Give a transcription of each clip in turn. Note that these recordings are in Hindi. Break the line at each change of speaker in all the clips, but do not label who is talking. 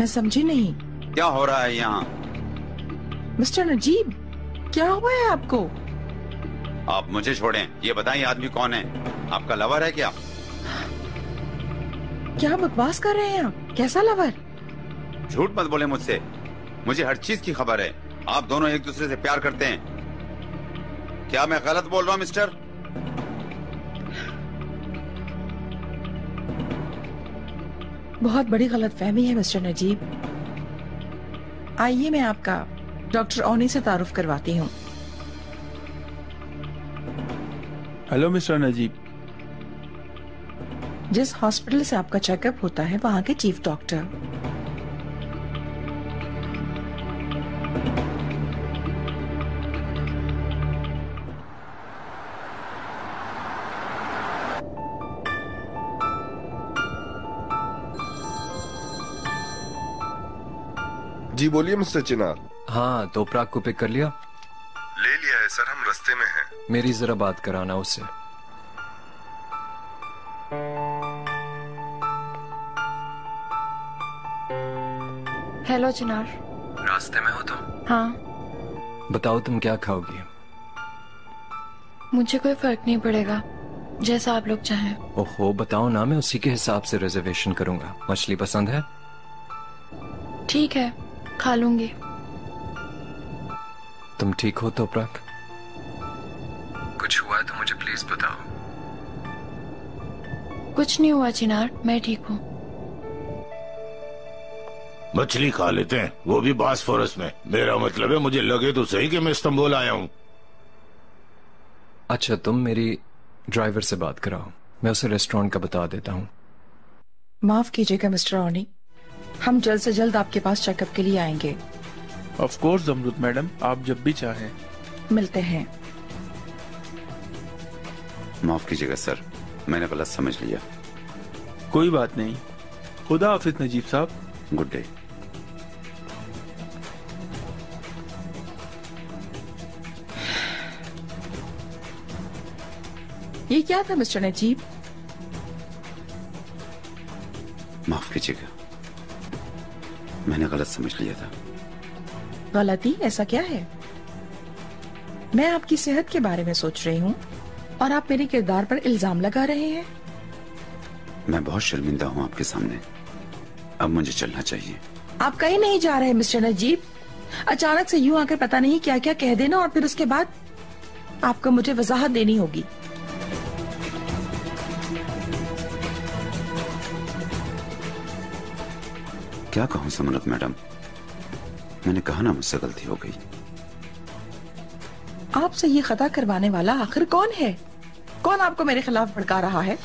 मैं समझी नहीं।
क्या हो रहा है यहाँ?
मिस्टर नजीब, क्या हुआ है आपको?
आप मुझे छोड़ें। ये बताएं आदमी कौन है? आपका लवर है क्या?
क्या बकवास कर रहे हैं आप? कैसा लवर?
झूठ मत बोले मुझसे। मुझे हर चीज की खबर है। आप दोनों एक दूसरे से प्यार करते हैं। क्या मैं गलत बोल रहा हूँ मिस्टर?
बहुत बड़ी गलतफहमी है मिस्टर नजीब। आइए मैं आपका डॉक्टर ओनी से तारुफ करवाती हूँ।
Hello mister Najeeb.
जिस हॉस्पिटल से आपका चेकअप होता है वहाँ के चीफ डॉक्टर।
जी बोलिए मिस्टर चिनार।
हाँ, तो प्राग को पिक कर लिया?
ले लिया है सर, हम रास्ते में हैं।
मेरी जरा बात कराना उससे।
हेलो चिनार।
रास्ते में हो तुम?
हाँ।
बताओ तुम क्या खाओगी?
मुझे कोई फर्क नहीं पड़ेगा, जैसा आप लोग चाहें।
ओहो, बताओ ना, मैं उसी के हिसाब से रिजर्वेशन करूंगा। मछली पसंद है?
ठीक है, खा लूंगी।
तुम ठीक हो तो प्राग? कुछ हुआ है तो मुझे प्लीज बताओ।
कुछ नहीं हुआ चिनार, मैं ठीक हूँ।
मछली खा लेते हैं, वो भी बॉस्फोरस में। मेरा मतलब है मुझे लगे तो सही कि मैं इस्तांबुल आया हूँ।
अच्छा, तुम मेरी ड्राइवर से बात कराओ, मैं उसे रेस्टोरेंट का बता देता हूँ।
माफ कीजिएगा मिस्टर ओनी, हम जल्द से जल्द आपके पास चेकअप के लिए आएंगे।
ऑफ कोर्स जमरुद मैडम, आप जब भी चाहें।
मिलते हैं।
माफ कीजिएगा सर, मैंने गलत समझ लिया।
कोई बात नहीं। खुदा हाफिज नजीब साहब।
Good day.
ये क्या था मिस्टर नजीब?
माफ कीजिएगा, मैंने गलत समझ लिया था।
गलती? ऐसा क्या है? मैं आपकी सेहत के बारे में सोच रही हूँ और आप मेरे किरदार पर इल्जाम लगा रहे हैं।
मैं बहुत शर्मिंदा हूँ आपके सामने। अब मुझे चलना चाहिए।
आप कहीं नहीं जा रहे मिस्टर नजीब। अचानक से यूं आकर पता नहीं क्या क्या कह देना और फिर उसके बाद आपको मुझे वजाहत देनी होगी।
क्या कहूँ समरत मैडम, मैंने कहा ना मुझसे गलती हो गई।
आपसे ये खता करवाने वाला आखिर कौन है? कौन आपको मेरे खिलाफ भड़का रहा है?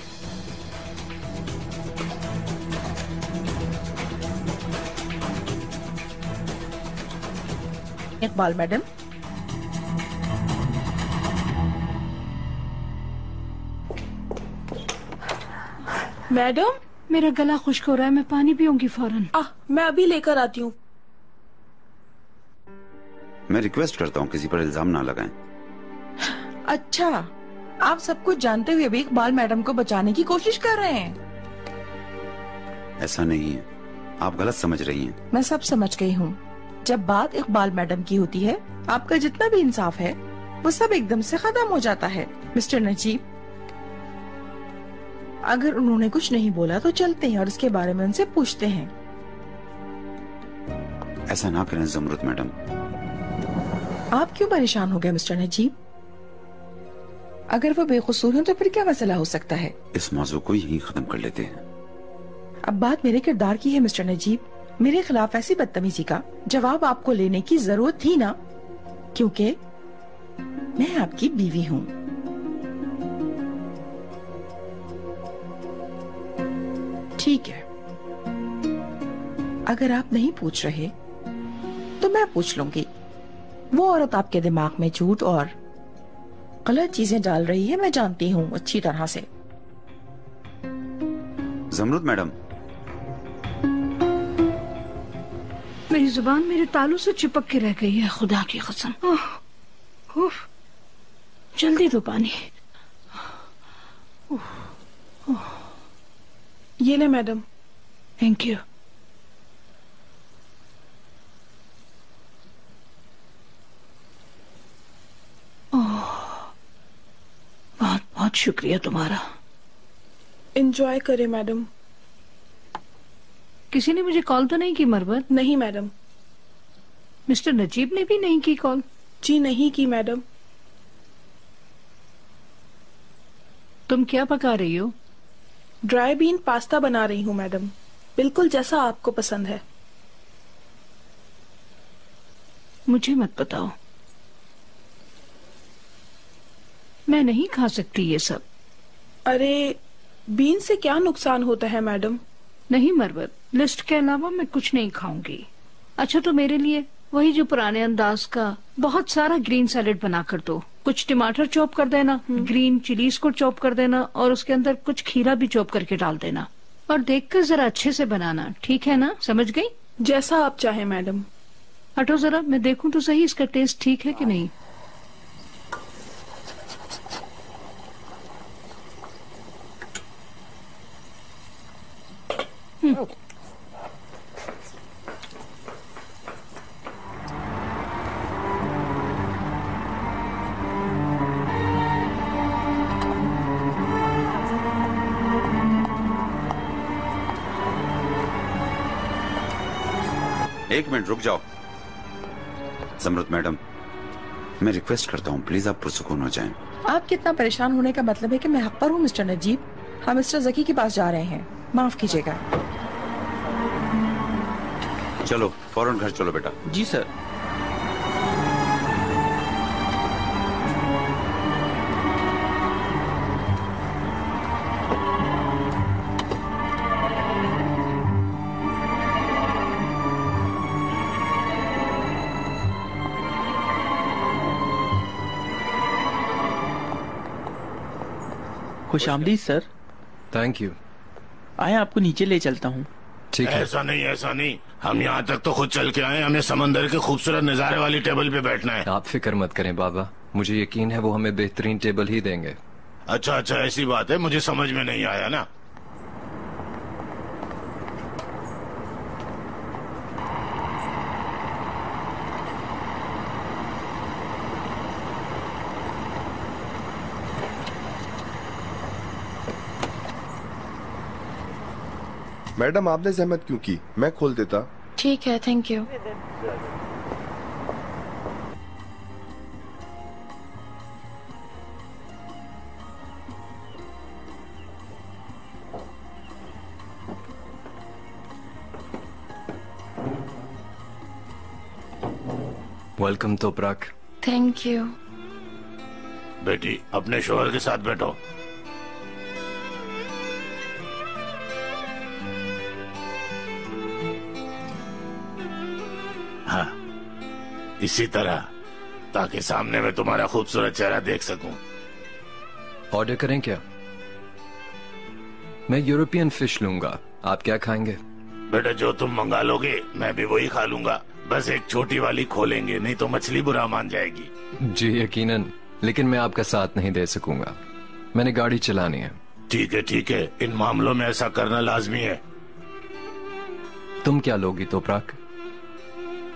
इकबाल मैडम।
मैडम, मेरा गला खुश्क हो रहा है, मैं पानी पीऊंगी फौरन।
मैं अभी लेकर आती हूँ।
मैं रिक्वेस्ट करता हूँ किसी पर इल्जाम ना लगाएं।
अच्छा, आप सब कुछ जानते हुए भी इकबाल मैडम को बचाने की कोशिश कर रहे हैं।
ऐसा नहीं है, आप गलत समझ रही हैं।
मैं सब समझ गई हूँ। जब बात इकबाल मैडम की होती है, आपका जितना भी इंसाफ है वो सब एकदम से खत्म हो जाता है। मिस्टर नजीब, अगर उन्होंने कुछ नहीं बोला तो चलते हैं और इसके बारे में उनसे पूछते हैं।
ऐसा ना करें जमरुद मैडम।
आप क्यों परेशान हो गए मिस्टर नजीब? अगर वो बेकसूर हो तो फिर क्या मसला हो सकता है?
इस मौजू को यहीं खत्म कर लेते हैं।
अब बात मेरे किरदार की है मिस्टर नजीब। मेरे खिलाफ ऐसी बदतमीजी का जवाब आपको लेने की जरूरत थी ना, क्योंकि मैं आपकी बीवी हूँ। ठीक है, अगर आप नहीं पूछ रहे तो मैं पूछ लूंगी। वो औरत आपके दिमाग में झूठ और गलत चीजें डाल रही है, मैं जानती हूँ अच्छी तरह से।
जमरुद मैडम,
मेरी जुबान मेरे तालू से चिपक के रह गई है, खुदा की कसम। जल्दी दो पानी।
ये ले मैडम।
Thank you. शुक्रिया तुम्हारा।
एंजॉय करें मैडम।
किसी ने मुझे कॉल तो नहीं की मरवत?
नहीं मैडम।
मिस्टर नजीब ने भी नहीं की कॉल?
जी नहीं की मैडम।
तुम क्या पका रही हो?
ड्राई बीन पास्ता बना रही हूँ मैडम, बिल्कुल जैसा आपको पसंद है।
मुझे मत बताओ, मैं नहीं खा सकती ये सब।
अरे बीन से क्या नुकसान होता है मैडम?
नहीं मरवत, लिस्ट के अलावा मैं कुछ नहीं खाऊंगी। अच्छा तो मेरे लिए वही जो पुराने अंदाज का बहुत सारा ग्रीन सैलेड बना कर दो। कुछ टमाटर चॉप कर देना, ग्रीन चिलीज को चॉप कर देना और उसके अंदर कुछ खीरा भी चॉप करके डाल देना। और देखकर जरा अच्छे से बनाना, ठीक है ना? समझ गई?
जैसा आप चाहें मैडम।
हटो जरा, मैं देखूं तो सही इसका टेस्ट ठीक है कि नहीं।
एक मिनट रुक जाओ। जमरुत मैडम, मैं रिक्वेस्ट करता हूँ प्लीज आप पुरसुकून हो जाएं।
आप कितना परेशान होने का मतलब है कि मैं हक पर हूँ मिस्टर नजीब। हम मिस्टर जकी के पास जा रहे हैं, माफ कीजिएगा।
चलो फौरन घर चलो बेटा।
जी सर। खुशामदीद सर।
Thank you.
आए आपको नीचे ले चलता हूँ।
ठीक है। ऐसा नहीं, हम यहाँ तक तो खुद चल के आए। हमें समंदर के खूबसूरत नजारे वाली टेबल पे बैठना है।
आप फिक्र मत करें बाबा, मुझे यकीन है वो हमें बेहतरीन टेबल ही देंगे।
अच्छा ऐसी बात है, मुझे समझ में नहीं आया ना।
मैडम आपने जहमत क्यों की, मैं खोल देता।
ठीक है, thank you.
Welcome Toprak.
Thank you.
बेटी अपने शोहर के साथ बैठो। हाँ, इसी तरह, ताकि सामने में तुम्हारा खूबसूरत चेहरा देख सकूं।
ऑर्डर करें क्या? मैं यूरोपियन फिश लूंगा, आप क्या खाएंगे?
बेटा जो तुम मंगा लोगे मैं भी वही खा लूंगा, बस एक छोटी वाली खोलेंगे, नहीं तो मछली बुरा मान जाएगी।
जी यकीनन, लेकिन मैं आपका साथ नहीं दे सकूंगा, मैंने गाड़ी चलानी है।
ठीक है, इन मामलों में ऐसा करना लाजमी है।
तुम क्या लोगी तोपराक?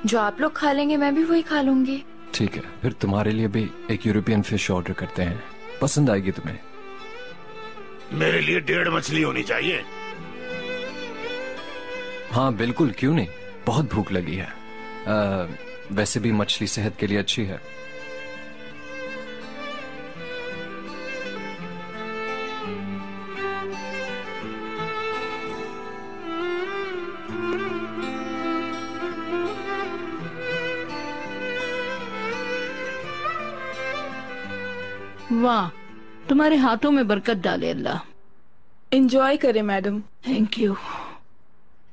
जो आप लोग खा लेंगे मैं भी वही खा लूंगी।
ठीक है, फिर तुम्हारे लिए भी एक यूरोपियन फिश ऑर्डर करते हैं, पसंद आएगी तुम्हें।
मेरे लिए 1.5 मछली होनी चाहिए।
हाँ बिल्कुल, क्यों नहीं, बहुत भूख लगी है। वैसे भी मछली सेहत के लिए अच्छी है।
वाह, तुम्हारे हाथों में बरकत डाले अल्लाह।
एंजॉय करें मैडम।
Thank you.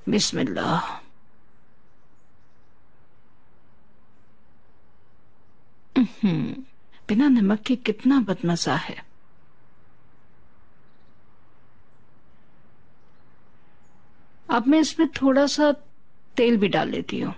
बिस्मिल्लाह। बिना नमक के कितना बदमजा है। अब मैं इसमें थोड़ा सा तेल भी डाल लेती हूँ।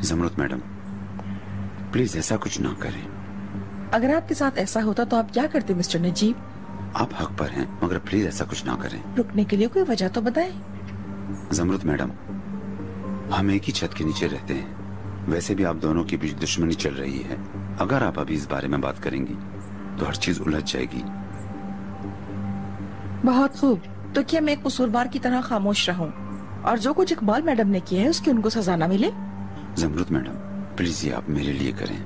जमरुत मैडम, प्लीज ऐसा कुछ ना करें।
अगर आपके साथ ऐसा होता तो आप क्या करते मिस्टर नजीब?
आप हक पर हैं, मगर प्लीज ऐसा कुछ ना करें।
रुकने के लिए कोई वजह तो बताएं।
जमरुत मैडम, हम एक ही छत के नीचे रहते हैं। वैसे भी आप दोनों के बीच दुश्मनी चल रही है। अगर आप अभी इस बारे में बात करेंगी तो हर चीज उलझ जाएगी।
बहुत खूब, तो क्या मैं एक कसूरवार की तरह खामोश रहूं और जो कुछ इकबाल मैडम ने किया है उसकी उनको सजा न मिले?
जमरुत मैडम, प्लीज ये आप मेरे लिए करें।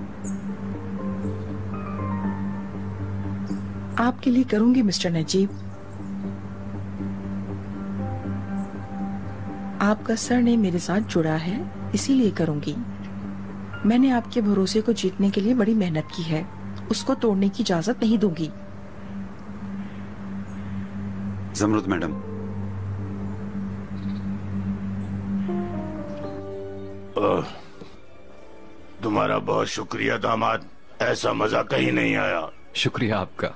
आपके लिए करूंगी मिस्टर नजीब। आपका सरनेम मेरे साथ जुड़ा है, इसीलिए करूंगी। मैंने आपके भरोसे को जीतने के लिए बड़ी मेहनत की है, उसको तोड़ने की इजाजत नहीं दूंगी।
जमरुत मैडम,
तुम्हारा बहुत शुक्रिया दामाद, ऐसा मजा कहीं नहीं आया।
शुक्रिया आपका।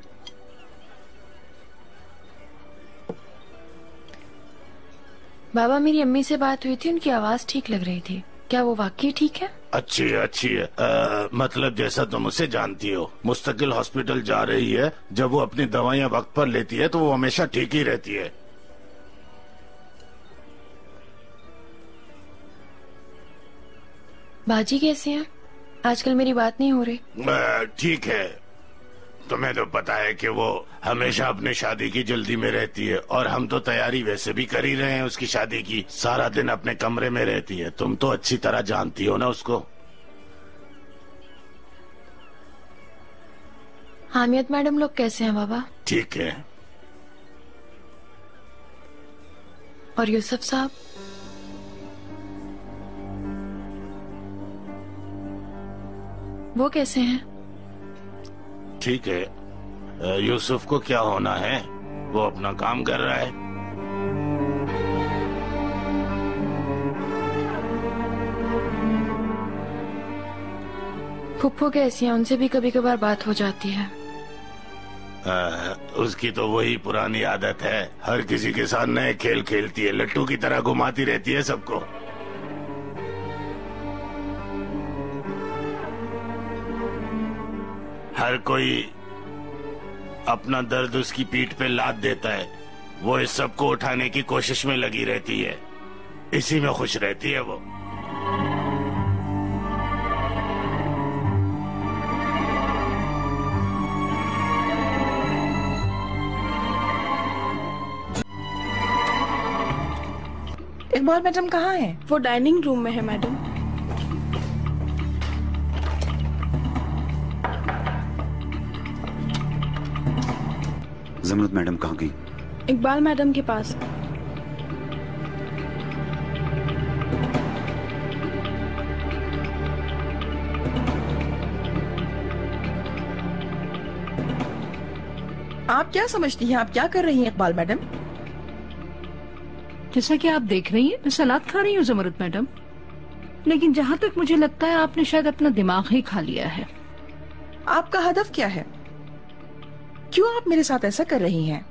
बाबा, मेरी अम्मी से बात हुई थी, उनकी आवाज ठीक लग रही थी। क्या वो वाकई ठीक है?
अच्छी है, अच्छी है। मतलब जैसा तुम उसे जानती हो, मुस्तकिल हॉस्पिटल जा रही है। जब वो अपनी दवाइयाँ वक्त पर लेती है तो वो हमेशा ठीक ही रहती है।
बाजी कैसे हैं? आजकल मेरी बात नहीं हो रही।
ठीक है। तुम्हें तो पता है कि वो हमेशा अपनी शादी की जल्दी में रहती है, और हम तो तैयारी वैसे भी कर ही रहे हैं उसकी शादी की। सारा दिन अपने कमरे में रहती है। तुम तो अच्छी तरह जानती हो ना उसको।
हामियत मैडम लोग कैसे हैं बाबा?
ठीक है।
और यूसुफ साहब? वो कैसे हैं?
ठीक है। यूसुफ को क्या होना है, वो अपना काम कर रहा है।
फुप्पो कैसी हैं? उनसे भी कभी कभार बात हो जाती है।
उसकी तो वही पुरानी आदत है, हर किसी के साथ नए खेल खेलती है, लट्टू की तरह घुमाती रहती है सबको। हर कोई अपना दर्द उसकी पीठ पे लाद देता है, वो इस सब को उठाने की कोशिश में लगी रहती है। इसी में खुश रहती है वो।
इकबाल मैडम कहाँ हैं?
वो डाइनिंग रूम में है मैडम।
जमरुत मैडम कहाँ गई?
इकबाल मैडम के पास।
आप क्या समझती हैं? आप क्या कर रही हैं इकबाल मैडम?
जैसा कि आप देख रही हैं, मैं सलाद खा रही हूँ जमरुत मैडम। लेकिन जहाँ तक मुझे लगता है आपने शायद अपना दिमाग ही खा लिया है।
आपका हदफ क्या है? क्यों आप मेरे साथ ऐसा कर रही हैं?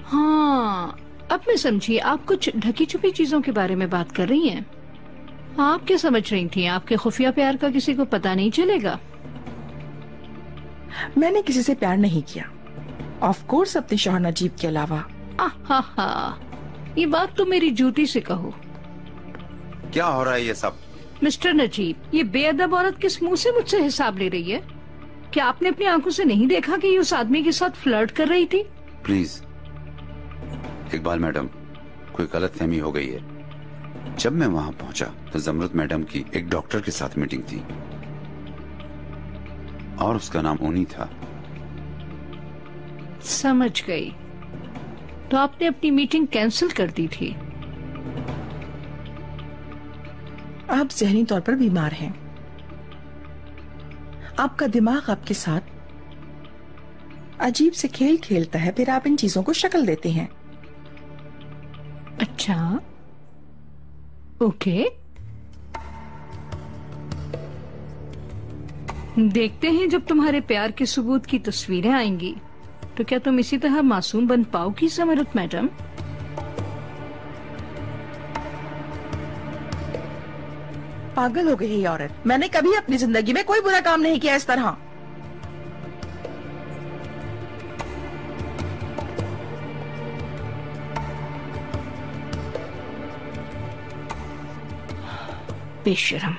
हाँ, अब मैं समझी। आप कुछ ढकी छुपी चीजों के बारे में बात कर रही हैं। आप क्या समझ रही थी? आपके खुफिया प्यार का किसी को पता नहीं चलेगा?
मैंने किसी से प्यार नहीं किया, ऑफ कोर्स अपने शौहर नजीब के अलावा।
आहा, ये बात तो मेरी जूती से कहो।
क्या हो रहा है ये सब?
मिस्टर नजीब, ये बेअदब औरत किस मुंह से मुझसे हिसाब ले रही है? क्या आपने अपनी आंखों से नहीं देखा कि ये उस आदमी के साथ फ्लर्ट कर रही थी?
प्लीज इकबाल मैडम, कोई गलतफहमी हो गई है। जब मैं वहां पहुंचा तो जमरुत मैडम की एक डॉक्टर के साथ मीटिंग थी और उसका नाम ओनी था।
समझ गई। तो आपने अपनी मीटिंग कैंसिल कर दी थी?
आप जहनी तौर पर बीमार हैं। आपका दिमाग आपके साथ अजीब से खेल खेलता है, फिर आप इन चीजों को शक्ल देते हैं।
अच्छा, ओके। देखते हैं जब तुम्हारे प्यार के सबूत की तस्वीरें आएंगी तो क्या तुम इसी तरह मासूम बन पाओगी जमरुत मैडम?
पागल हो गई है ये औरत। मैंने कभी अपनी जिंदगी में कोई बुरा काम नहीं किया इस तरह।
बेशरम,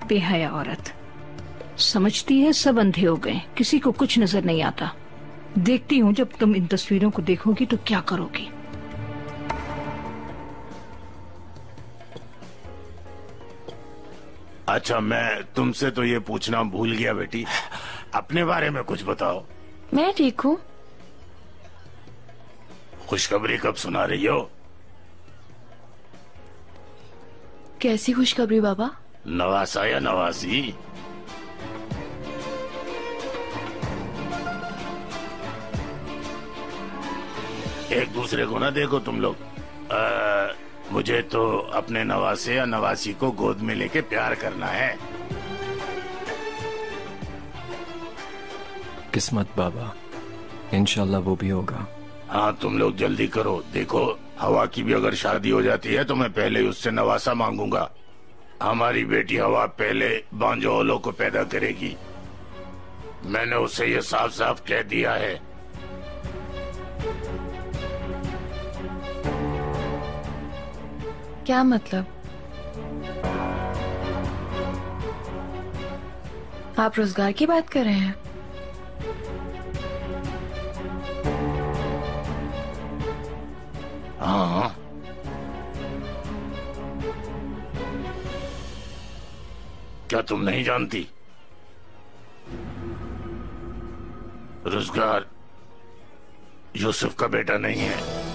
बेहया औरत। समझती है सब अंधे हो गए, किसी को कुछ नजर नहीं आता। देखती हूँ जब तुम इन तस्वीरों को देखोगी तो क्या करोगी।
अच्छा, मैं तुमसे तो ये पूछना भूल गया बेटी, अपने बारे में कुछ बताओ।
मैं ठीक हूँ।
खुशखबरी कब सुना रही हो?
कैसी खुशखबरी बाबा?
नवासा या नवासी? एक दूसरे को ना देखो तुम लोग। मुझे तो अपने नवासे या नवासी को गोद में लेके प्यार करना है।
किस्मत बाबा, इंशाल्लाह वो भी होगा।
हाँ, तुम लोग जल्दी करो। देखो, हवा की भी अगर शादी हो जाती है तो मैं पहले ही उससे नवासा मांगूंगा। हमारी बेटी हवा पहले बांजोलो को पैदा करेगी। मैंने उसे ये साफ साफ कह दिया है।
क्या मतलब? आप रोजगार की बात कर रहे हैं?
हाँ, क्या तुम नहीं जानती? रोजगार यूसुफ का बेटा नहीं है।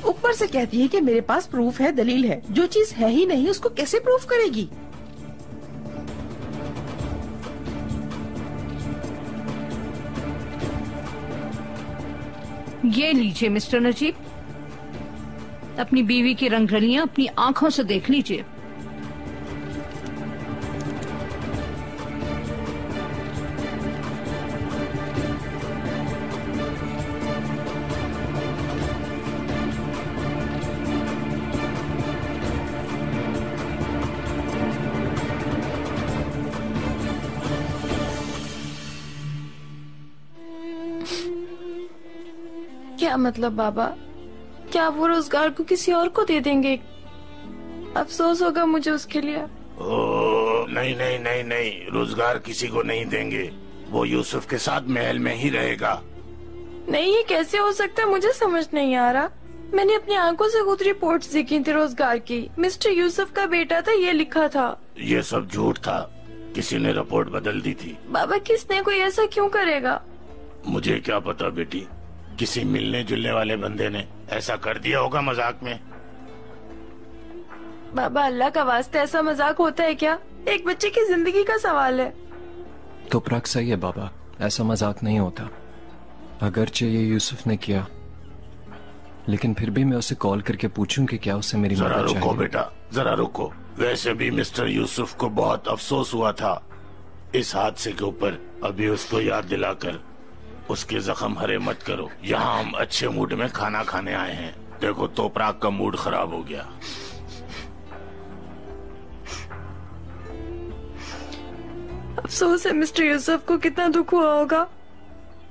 ऊपर से कहती है कि मेरे पास प्रूफ है, दलील है। जो चीज है ही नहीं उसको कैसे प्रूफ करेगी?
ये लीजिए मिस्टर नजीब, अपनी बीवी की रंगरलियां अपनी आंखों से देख लीजिए।
क्या मतलब बाबा? क्या वो रोजगार को किसी और को दे देंगे? अफसोस होगा मुझे उसके लिए।
ओ, नहीं नहीं नहीं नहीं, रोजगार किसी को नहीं देंगे। वो यूसुफ के साथ महल में ही रहेगा।
नहीं, ये कैसे हो सकता है? मुझे समझ नहीं आ रहा। मैंने अपनी आंखों से खुद रिपोर्ट्स देखी थी रोजगार की। मिस्टर यूसुफ का बेटा था, ये लिखा था।
ये सब झूठ था, किसी ने रिपोर्ट बदल दी थी।
बाबा, किसने? कोई ऐसा क्यों करेगा?
मुझे क्या पता बेटी, किसी मिलने जुलने वाले बंदे ने ऐसा कर दिया होगा मजाक में।
बाबा, अल्लाह का वास्ता, ऐसा मजाक होता है क्या? एक बच्चे की जिंदगी का सवाल है।
तो प्रक सही है बाबा, ऐसा मजाक नहीं होता। अगरचे ये यूसुफ ने किया, लेकिन फिर भी मैं उसे कॉल करके पूछूं कि क्या उसे मेरी
जरा
मदद
रुको
चाहिए।
बेटा, जरा रुको। वैसे भी मिस्टर यूसुफ को बहुत अफसोस हुआ था इस हादसे के ऊपर। अभी उसको याद दिलाकर उसके जख्म हरे मत करो। यहाँ हम अच्छे मूड में खाना खाने आए हैं। देखो, तोपराग का मूड खराब हो गया।
अफसोस है, मिस्टर यूसुफ को कितना दुख हुआ होगा।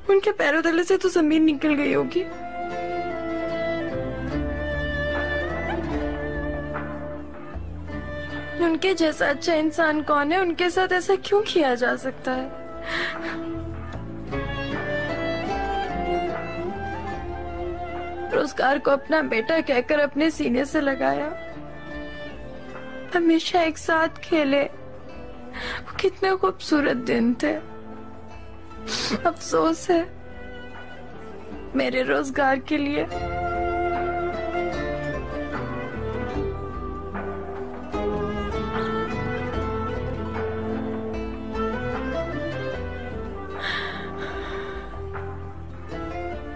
उनके पैरों तले से तो जमीन निकल गई होगी। उनके जैसा अच्छा इंसान कौन है? उनके साथ ऐसा क्यों किया जा सकता है? रोजगार को अपना बेटा कहकर अपने सीने से लगाया, हमेशा एक साथ खेले। वो कितने खूबसूरत दिन थे। अफसोस है मेरे रोजगार के लिए।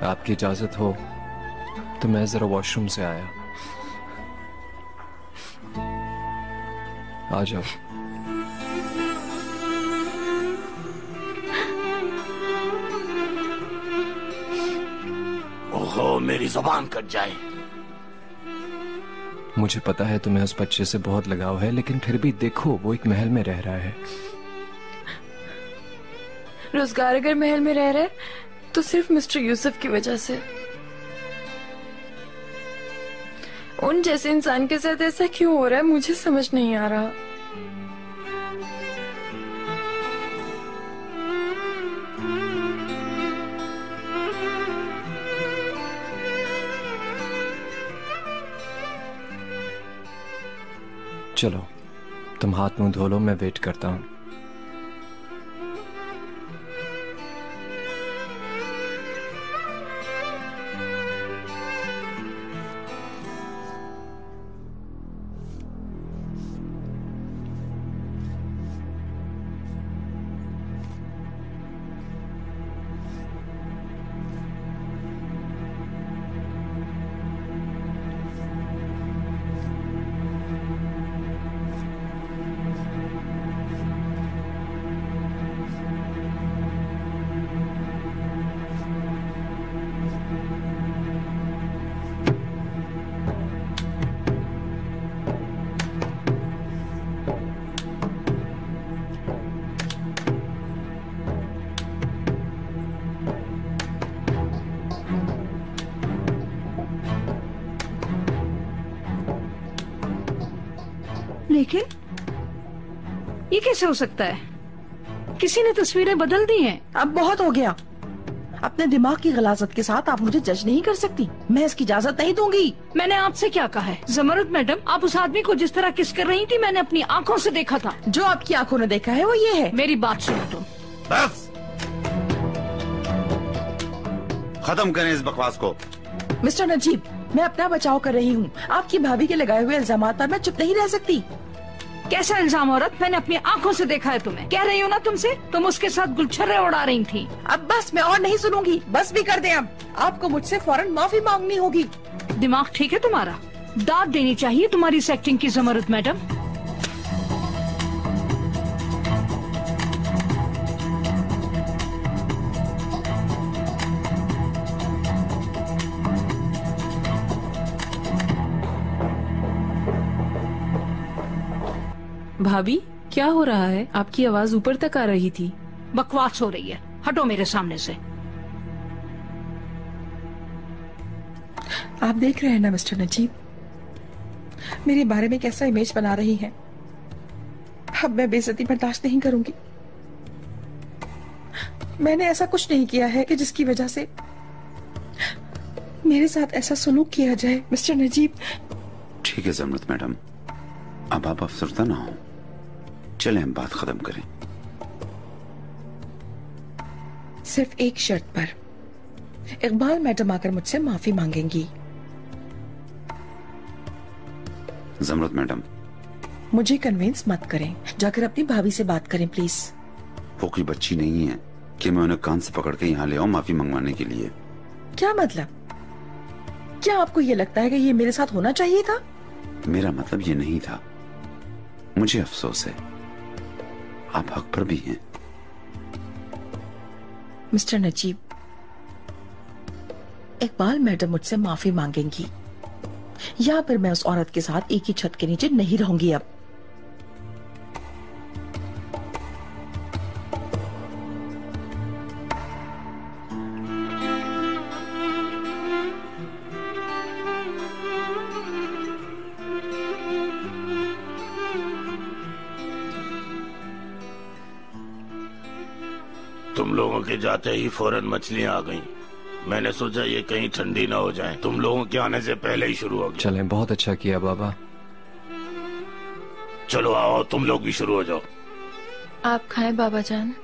आपकी इजाजत हो तो मैं जरा वॉशरूम से आया। आ जाओ।
ओहो, मेरी जुबान कट जाए।
मुझे पता है तुम्हें उस बच्चे से बहुत लगाव है, लेकिन फिर भी देखो वो एक महल में रह रहा है।
रोजगार अगर महल में रह रहा है तो सिर्फ मिस्टर यूसुफ की वजह से। उन जैसे इंसान के साथ ऐसा क्यों हो रहा है मुझे समझ नहीं आ रहा।
चलो तुम हाथ मुंह धो लो, मैं वेट करता हूं।
लेकिन ये कैसे हो सकता है? किसी ने तस्वीरें बदल दी हैं।
अब बहुत हो गया। अपने दिमाग की गलाजत के साथ आप मुझे जज नहीं कर सकती। मैं इसकी इजाजत नहीं दूंगी।
मैंने आपसे क्या कहा है जमरुद मैडम? आप उस आदमी को जिस तरह किस कर रही थी मैंने अपनी आंखों से देखा था।
जो आपकी आंखों ने देखा है वो ये है।
मेरी बात सुनो तुम।
बस खत्म करें इस बकवास को।
मिस्टर नजीब, मैं अपना बचाव कर रही हूँ। आपकी भाभी के लगाए हुए इल्जामात पर मैं चुप नहीं रह सकती।
कैसा इल्जाम औरत? मैंने अपनी आंखों से देखा है तुम्हें। कह रही हूँ ना तुमसे, तुम उसके साथ गुलछर्रे उड़ा रही थी।
अब बस, मैं और नहीं सुनूंगी। बस भी कर दें अब। आपको मुझसे फौरन माफी मांगनी होगी।
दिमाग ठीक है तुम्हारा? दाद देनी चाहिए तुम्हारी इस एक्टिंग की जमरुद मैडम।
भाभी क्या हो रहा है? आपकी आवाज ऊपर तक आ रही थी।
बकवास हो रही है, हटो मेरे सामने से।
आप देख रहे हैं ना मिस्टर नजीब, मेरे बारे में कैसा इमेज बना रही हैं। अब मैं बेइज्जती बर्दाश्त नहीं करूंगी। मैंने ऐसा कुछ नहीं किया है कि जिसकी वजह से मेरे साथ ऐसा सलूक किया जाए मिस्टर नजीब।
ठीक है जमरुद मैडम, अब आप अफसरदा ना हो। चलें हम बात खत्म करें।
सिर्फ एक शर्त पर। इकबाल मैडम आकर मुझसे माफी मांगेंगी।
जमरुद मैडम,
मुझे कन्विंस मत करें। जाकर अपनी भाभी से बात करें प्लीज।
वो कोई बच्ची नहीं है कि मैं उन्हें कान से पकड़ के यहाँ ले आऊं माफी मंगवाने के लिए।
क्या मतलब? क्या आपको ये लगता है कि ये मेरे साथ होना चाहिए था?
मेरा मतलब ये नहीं था। मुझे अफसोस है, आप हक पर भी हैं।
मिस्टर नजीब, इकबाल मैडम मुझसे माफी मांगेंगी या फिर मैं उस औरत के साथ एक ही छत के नीचे नहीं रहूंगी अब।
तुम लोगों के जाते ही फौरन मछलियां आ गईं। मैंने सोचा ये कहीं ठंडी ना हो जाए, तुम लोगों के आने से पहले ही शुरू हो गया।
चलें, बहुत अच्छा किया बाबा।
चलो आओ, तुम लोग भी शुरू हो जाओ।
आप खाएं बाबा जान।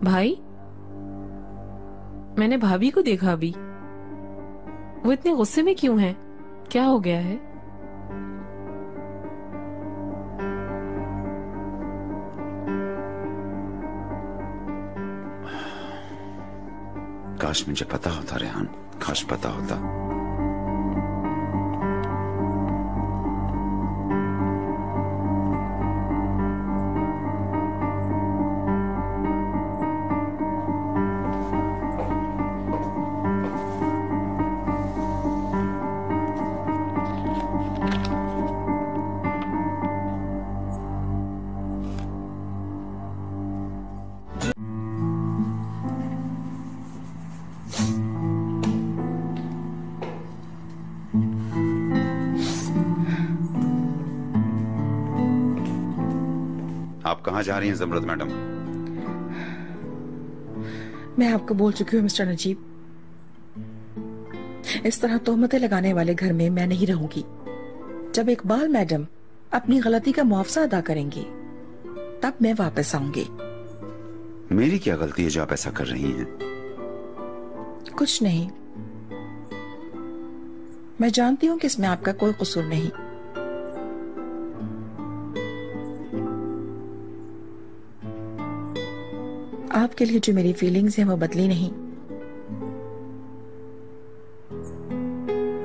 भाई, मैंने भाभी को देखा अभी। वो इतने गुस्से में क्यों हैं? क्या हो गया है?
काश मुझे पता होता रेहान, काश पता होता। आप कहाँ जा रही हैं ज़मरुद मैडम?
मैं आपको बोल चुकी हूँ मिस्टर नजीब, इस तरह तोहमतें लगाने वाले घर में मैं नहीं रहूंगी। जब इकबाल मैडम अपनी गलती का मुआवजा अदा करेंगी तब मैं वापस आऊंगी।
मेरी क्या गलती है जो आप ऐसा कर रही हैं?
कुछ नहीं, मैं जानती हूँ कि इसमें आपका कोई कसूर नहीं। आपके लिए जो मेरी फीलिंग्स हैं वो बदली नहीं,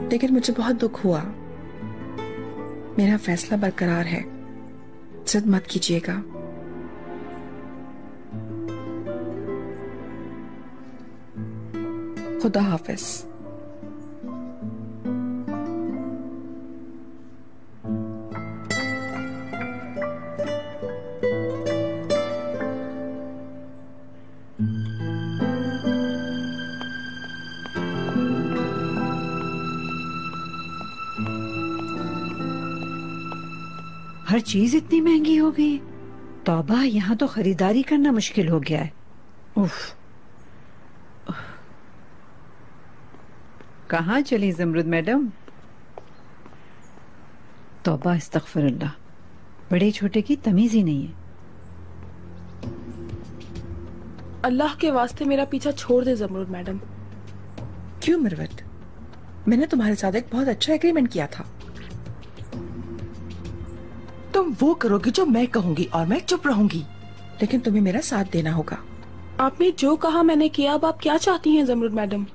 लेकिन मुझे बहुत दुख हुआ। मेरा फैसला बरकरार है, जिद मत कीजिएगा। खुदा हाफिज।
हर चीज इतनी महंगी हो गई। तौबा, यहाँ तो खरीदारी करना मुश्किल हो गया है। उफ। कहाँ चली ज़मरुद मैडम? तौबा, इस्तग़फ़िरुल्लाह, बड़े छोटे की तमीज ही नहीं है।
अल्लाह के वास्ते मेरा पीछा छोड़ दे ज़मरुद मैडम।
क्यों मरवत? मैंने तुम्हारे साथ एक बहुत अच्छा एग्रीमेंट किया था। तुम वो करोगी जो मैं कहूंगी और मैं चुप रहूंगी, लेकिन तुम्हें मेरा साथ देना होगा।
आपने जो कहा मैंने किया। अब आप क्या चाहती हैं ज़मरुद मैडम?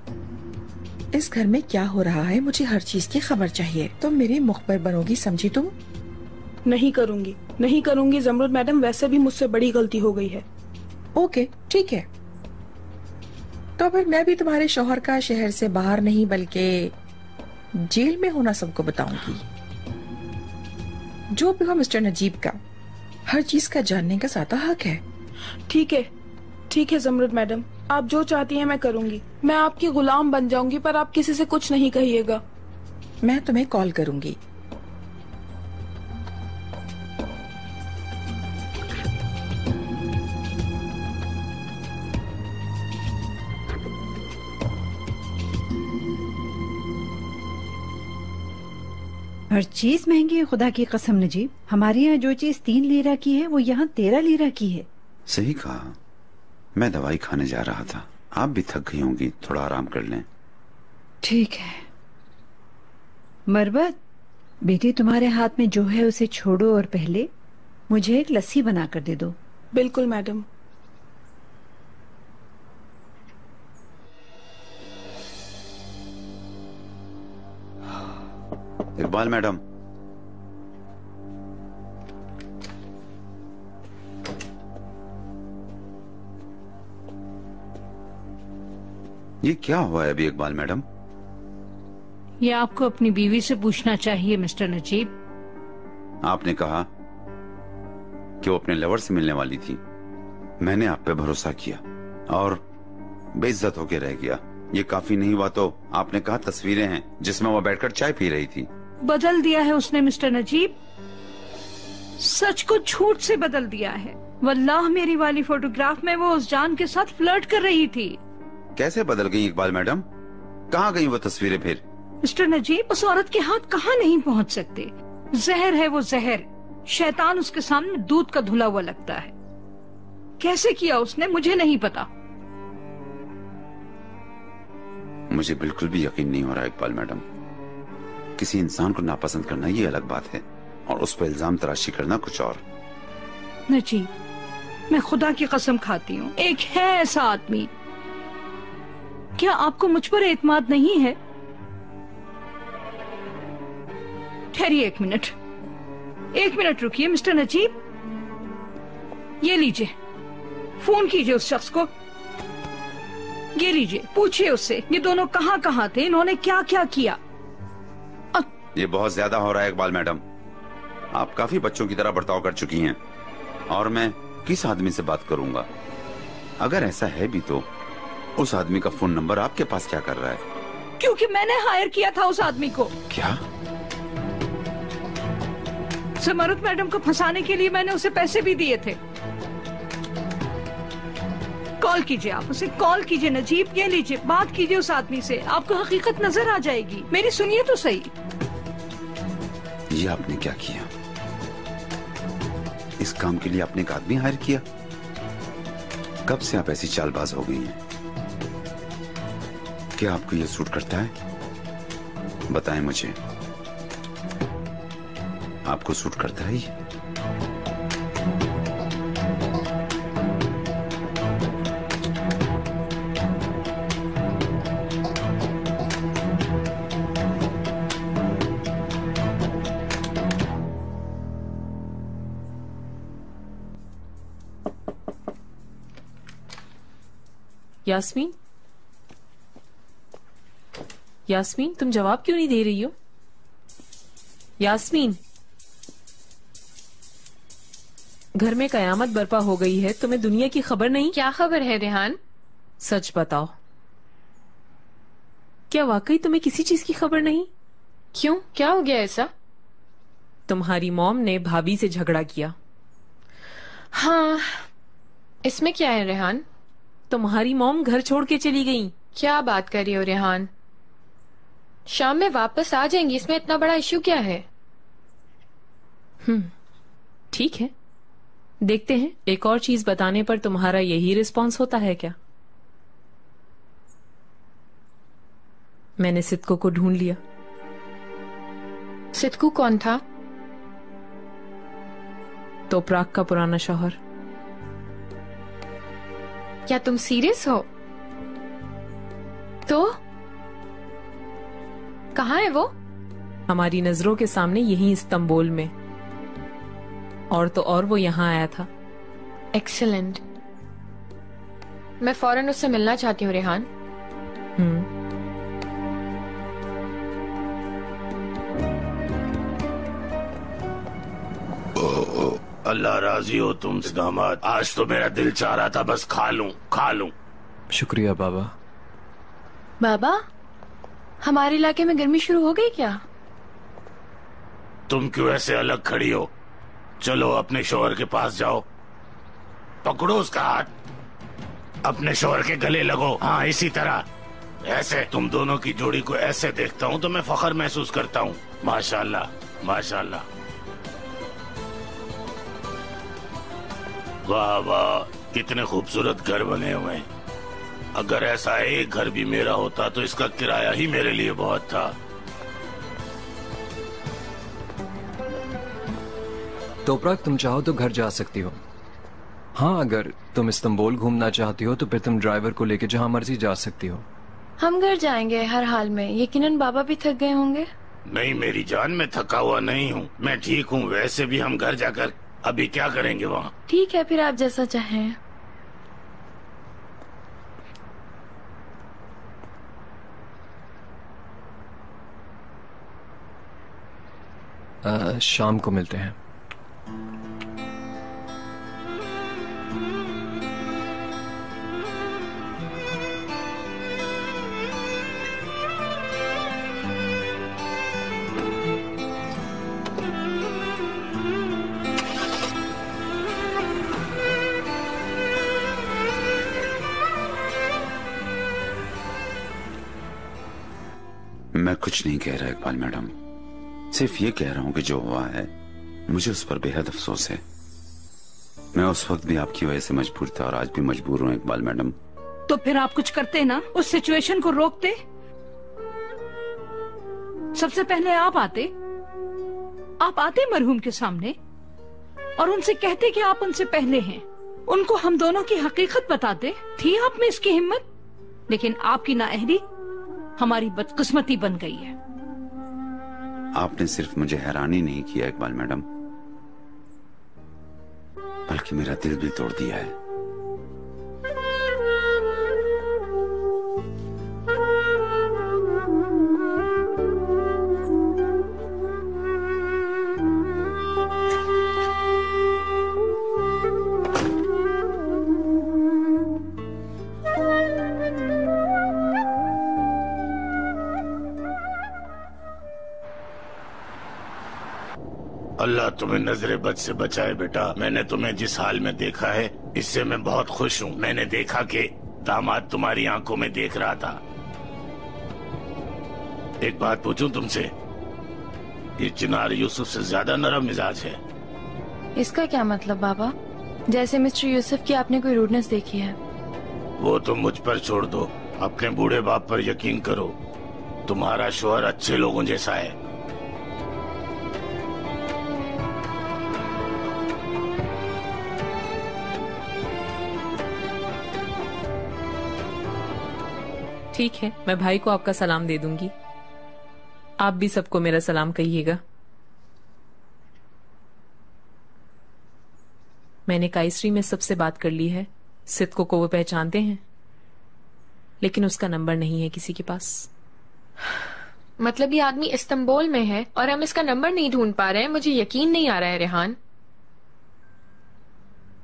इस घर में क्या हो रहा है मुझे हर चीज की खबर चाहिए। तुम मेरी मुखबिर बनोगी, समझी तुम?
नहीं करूंगी, नहीं करूंगी ज़मरुद मैडम। वैसे भी मुझसे बड़ी गलती हो गई है।
ओके, ठीक है। तो फिर मैं भी तुम्हारे शौहर का शहर से बाहर नहीं बल्कि जेल में होना सबको बताऊंगी। जो भी हो मिस्टर नजीब का हर चीज का जानने का सादा हक है।
ठीक है, ठीक है ज़मरुद मैडम, आप जो चाहती हैं मैं करूंगी। मैं आपकी गुलाम बन जाऊंगी, पर आप किसी से कुछ नहीं कहिएगा।
मैं तुम्हें कॉल करूंगी।
हर चीज महंगी है, खुदा की कसम नजीब। हमारे यहाँ जो चीज 3 लीरा की है वो यहाँ 13 लीरा की है।
सही कहा। मैं दवाई खाने जा रहा था। आप भी थक गई होंगी, थोड़ा आराम कर लें।
ठीक है। मरबत, बेटी तुम्हारे हाथ में जो है उसे छोड़ो और पहले मुझे एक लस्सी बना कर दे दो।
बिल्कुल मैडम।
इकबाल मैडम, ये क्या हुआ है अभी इकबाल मैडम?
ये आपको अपनी बीवी से पूछना चाहिए मिस्टर नजीब।
आपने कहा कि वो अपने लवर से मिलने वाली थी। मैंने आप पे भरोसा किया और बेइज्जत होके रह गया। ये काफी नहीं हुआ तो आपने कहा तस्वीरें हैं जिसमें वो बैठकर चाय पी रही थी।
बदल दिया है उसने मिस्टर नजीब, सच को झूठ से बदल दिया है। वल्लाह मेरी वाली फोटोग्राफ में वो उस जान के साथ फ्लर्ट कर रही थी।
कैसे बदल गई इकबाल मैडम? कहाँ गई वो तस्वीरें फिर?
मिस्टर नजीब, उस औरत के हाथ कहाँ नहीं पहुँच सकते। जहर है वो, जहर। शैतान उसके सामने दूध का धुला हुआ लगता है। कैसे किया उसने मुझे नहीं पता।
मुझे बिल्कुल भी यकीन नहीं हो रहा इकबाल मैडम। किसी इंसान को नापसंद करना ये अलग बात है और उस पर इल्जाम तराशी करना कुछ और।
नजीब, मैं खुदा की कसम खाती हूँ, एक है ऐसा आदमी। क्या आपको मुझ पर एतमाद नहीं है? ठहरिए एक मिनट रुकिए मिस्टर नजीब। ये लीजिए, फोन कीजिए उस शख्स को। ये लीजिए, पूछिए उससे ये दोनों कहाँ थे, इन्होंने क्या क्या किया।
ये बहुत ज्यादा हो रहा है इकबाल मैडम। आप काफी बच्चों की तरह बर्ताव कर चुकी हैं और मैं किस आदमी से बात करूंगा? अगर ऐसा है भी तो उस आदमी का फोन नंबर आपके पास क्या कर रहा है?
क्योंकि मैंने हायर किया था उस आदमी को।
क्या?
समरुत मैडम को फंसाने के लिए मैंने उसे पैसे भी दिए थे। कॉल कीजिए, आप उसे कॉल कीजिए नजीब। ये लीजिए, बात कीजिए उस आदमी से, आपको हकीकत नजर आ जाएगी। मेरी सुनिए तो सही।
ये आपने क्या किया? इस काम के लिए आपने एक आदमी हायर किया? कब से आप ऐसी चालबाज हो गई हैं? क्या आपको ये सूट करता है? बताएं मुझे, आपको सूट करता है ये?
यास्मीन, यास्मीन, तुम जवाब क्यों नहीं दे रही हो? यास्मीन, घर में कयामत बर्पा हो गई है, तुम्हें दुनिया की खबर नहीं?
क्या खबर है रेहान?
सच बताओ, क्या वाकई तुम्हें किसी चीज की खबर नहीं?
क्यों, क्या हो गया ऐसा?
तुम्हारी मॉम ने भाभी से झगड़ा किया।
हाँ, इसमें क्या है रेहान?
तुम्हारी मॉम घर छोड़ के चली गई।
क्या बात कर रही हो रेहान? शाम में वापस आ जाएंगी, इसमें इतना बड़ा इश्यू क्या है?
ठीक है, देखते हैं एक और चीज बताने पर तुम्हारा यही रिस्पॉन्स होता है क्या? मैंने सिद्को को ढूंढ लिया।
सिद्कू कौन था?
तोपराक का पुराना शौहर।
क्या तुम सीरियस हो? तो कहाँ है वो?
हमारी नजरों के सामने, यहीं इस्तांबुल में। और तो और वो यहाँ आया था।
एक्सीलेंट। मैं फौरन उससे मिलना चाहती हूँ रेहान।
अल्लाह राजी हो तुमसे दामाद। आज तो मेरा दिल चाह रहा था बस खा लूं।
शुक्रिया बाबा।
बाबा, हमारे इलाके में गर्मी शुरू हो गई क्या?
तुम क्यों ऐसे अलग खड़ी हो? चलो अपने शौहर के पास जाओ, पकड़ो उसका हाथ, अपने शौहर के गले लगो। हाँ, इसी तरह, ऐसे। तुम दोनों की जोड़ी को ऐसे देखता हूँ तो मैं फख्र महसूस करता हूँ। माशाल्लाह, माशाल्लाह। वाह वाह, कितने खूबसूरत घर बने हुए हैं। अगर ऐसा एक घर भी मेरा होता तो इसका किराया ही मेरे लिए बहुत था।
तोपराक, तुम चाहो तो घर जा सकती हो। हाँ, अगर तुम इस्तांबुल घूमना चाहती हो तो फिर तुम ड्राइवर को लेके जहाँ मर्जी जा सकती हो।
हम घर जाएंगे हर हाल में। यकीनन बाबा भी थक गए होंगे।
नहीं मेरी जान, मैं थका हुआ नहीं हूँ, मैं ठीक हूँ। वैसे भी हम घर जाकर अभी क्या करेंगे वहाँ?
ठीक है, फिर आप जैसा चाहें।
शाम को मिलते हैं।
मैं कुछ नहीं कह रहा इकबाल मैडम, सिर्फ ये कह रहा हूं कि जो हुआ है मुझे उस पर बेहद अफसोस है। मैं उस वक्त भी आपकी वजह से मजबूर था और आज भी मजबूर हूँ इकबाल मैडम।
तो फिर आप कुछ करते ना, उस सिचुएशन को रोकते। सबसे पहले आप आते मरहूम के सामने और उनसे कहते कि आप उनसे पहले हैं, उनको हम दोनों की हकीकत बताते। थी आप में इसकी हिम्मत? लेकिन आपकी नाअहली हमारी बदकिस्मती बन गई है।
आपने सिर्फ मुझे हैरान ही नहीं किया इकबाल मैडम, बल्कि मेरा दिल भी तोड़ दिया है।
अल्लाह तुम्हें नजरे बद से बचाए बेटा। मैंने तुम्हें जिस हाल में देखा है इससे मैं बहुत खुश हूँ। मैंने देखा कि दामाद तुम्हारी आंखों में देख रहा था। एक बात पूछूं तुमसे, ये चिनार यूसुफ से ज्यादा नरम मिजाज है।
इसका क्या मतलब बाबा? जैसे मिस्टर यूसुफ की आपने कोई रूडनेस देखी है?
वो तुम मुझ पर छोड़ दो, अपने बूढ़े बाप पर यकीन करो। तुम्हारा शोहर अच्छे लोगों जैसा है।
ठीक है, मैं भाई को आपका सलाम दे दूंगी। आप भी सबको मेरा सलाम कहिएगा। मैंने काइसरी में सबसे बात कर ली है। सिद्को को वो पहचानते हैं, लेकिन उसका नंबर नहीं है किसी के पास।
मतलब ये आदमी इस्तांबुल में है और हम इसका नंबर नहीं ढूंढ पा रहे हैं। मुझे यकीन नहीं आ रहा है रेहान।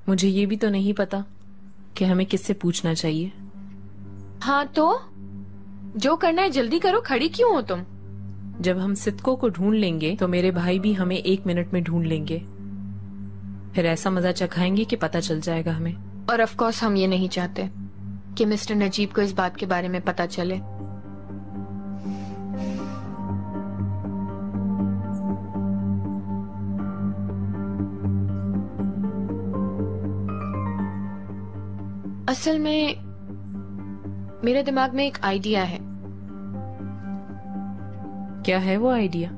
मुझे ये भी तो नहीं पता कि हमें किससे पूछना चाहिए।
हाँ तो जो करना है जल्दी करो, खड़ी क्यों हो तुम?
जब हम सिद्को को ढूंढ लेंगे तो मेरे भाई भी हमें 1 मिनट में ढूंढ लेंगे। फिर ऐसा मजा चखाएंगे कि पता चल जाएगा हमें।
और ऑफ कोर्स हम ये नहीं चाहते कि मिस्टर नजीब को इस बात के बारे में पता चले। असल में मेरे दिमाग में एक आइडिया है।
क्या है वो आइडिया?